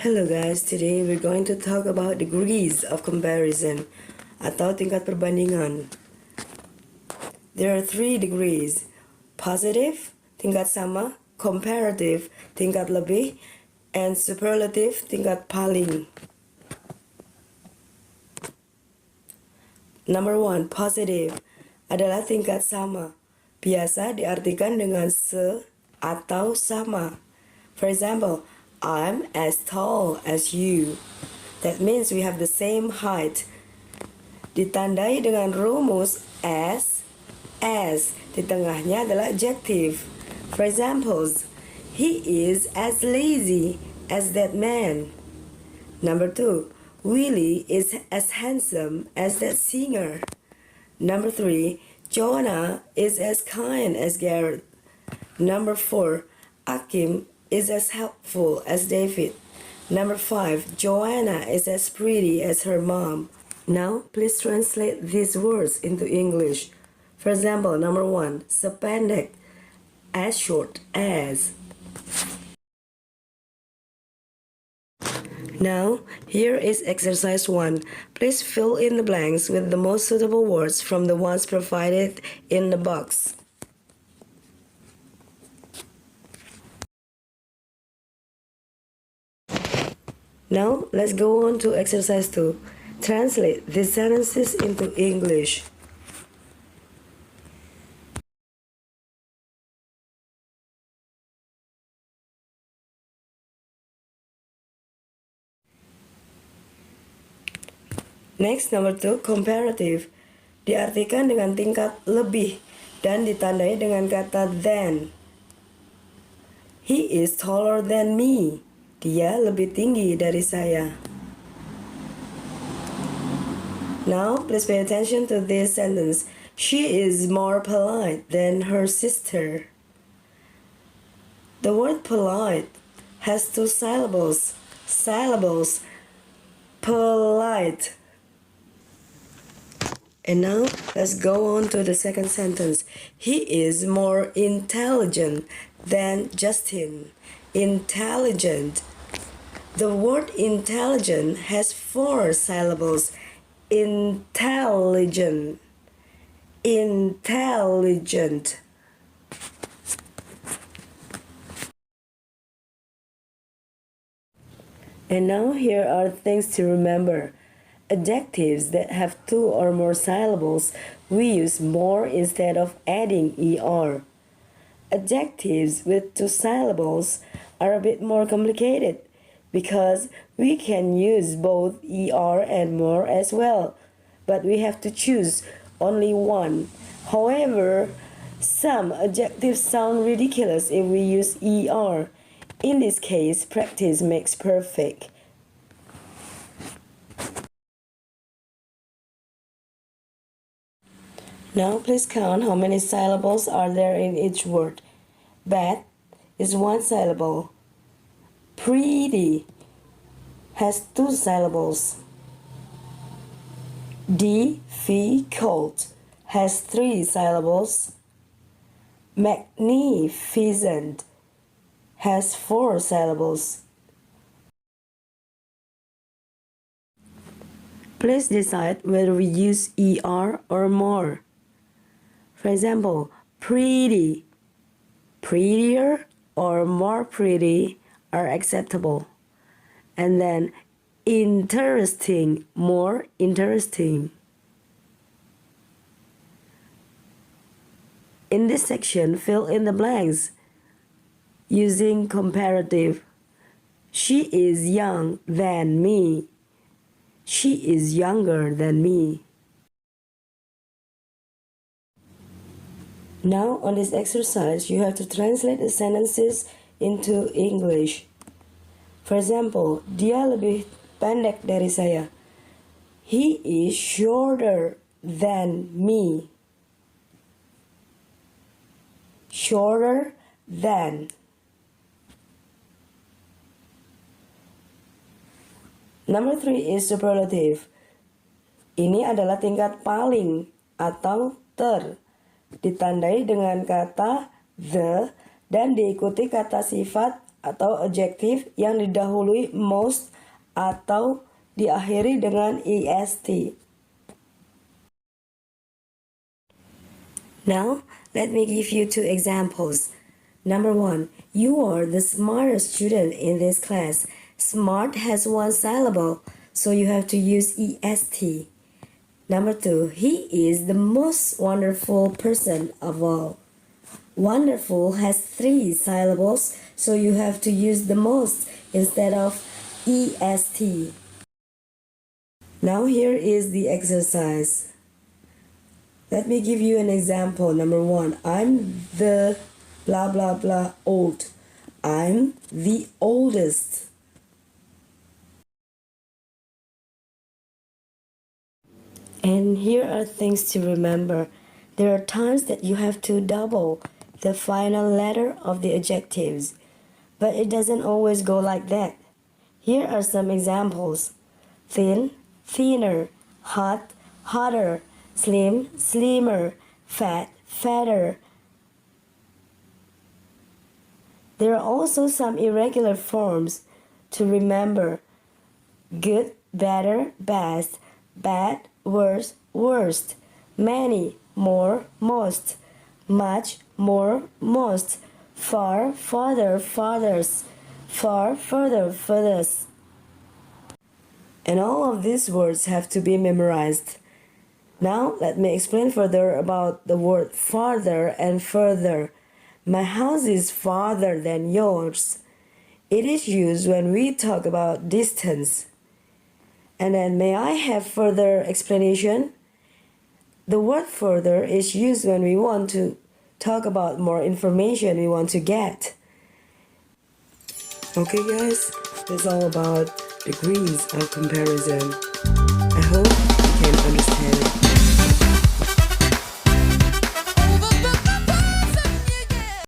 Hello guys, today we're going to talk about degrees of comparison atau tingkat perbandingan. There are 3 degrees: positive, tingkat sama, comparative, tingkat lebih, and superlative, tingkat paling. Number 1, positive adalah tingkat sama. Biasa diartikan dengan se atau sama. For example, I'm as tall as you. That means we have the same height. Ditandai dengan rumus as. Di tengahnya adalah adjective. For examples, he is as lazy as that man. Number 2, Willie is as handsome as that singer. Number 3, Jonah is as kind as Garrett. Number 4, Akim is as helpful as David. Number 5, Joanna is as pretty as her mom. Now, please translate these words into English. For example, number 1, sependek, as short as. Now, here is exercise 1. Please fill in the blanks with the most suitable words from the ones provided in the box. Now, let's go on to exercise 2. Translate these sentences into English. Next, number 2, comparative. Diartikan dengan tingkat lebih dan ditandai dengan kata than. He is taller than me. Dia lebih tinggi dari saya. Now, please pay attention to this sentence. She is more polite than her sister. The word polite has 2 syllables. Polite. And now, let's go on to the second sentence. He is more intelligent than Justin. Intelligent. The word intelligent has 4 syllables. Intelligent. Intelligent. And now here are things to remember. Adjectives that have 2 or more syllables, we use more instead of adding er. Adjectives with 2 syllables are a bit more complicated because we can use both er and more as well, but we have to choose only one. However, some adjectives sound ridiculous if we use er. In this case, practice makes perfect. Now please count how many syllables are there in each word. Bad is 1 syllable. Pretty has 2 syllables. Difficult has 3 syllables. Magnificent has 4 syllables. Please decide whether we use er or more. For example, pretty, prettier, or more pretty are acceptable. And then interesting, more interesting. In this section, fill in the blanks using comparative. She is young than me. She is younger than me. Now, on this exercise, you have to translate the sentences into English. For example, dia lebih pendek dari saya. He is shorter than me. Shorter than. Number 3 is superlative. Ini adalah tingkat paling atau ter. Ditandai dengan kata the dan diikuti kata sifat atau adjective yang didahului most atau diakhiri dengan est. Now, let me give you 2 examples. Number 1, you are the smartest student in this class. Smart has 1 syllable, so you have to use est. Number 2, he is the most wonderful person of all. Wonderful has 3 syllables, so you have to use the most instead of est. Now here is the exercise. Let me give you an example. Number 1, I'm the blah blah blah old. I'm the oldest. And here are things to remember. There are times that you have to double the final letter of the adjectives, but it doesn't always go like that. Here are some examples. Thin, thinner, hot, hotter, slim, slimmer, fat, fatter. There are also some irregular forms to remember. Good, better, best, bad, worse, worst, many, more, most, much, more, most, far, farther, farthest, far, further, furthest. And all of these words have to be memorized. Now let me explain further about the word farther and further. My house is farther than yours. It is used when we talk about distance. And then, may I have further explanation? The word further is used when we want to talk about more information we want to get. Okay guys, that's all about degrees of comparison. I hope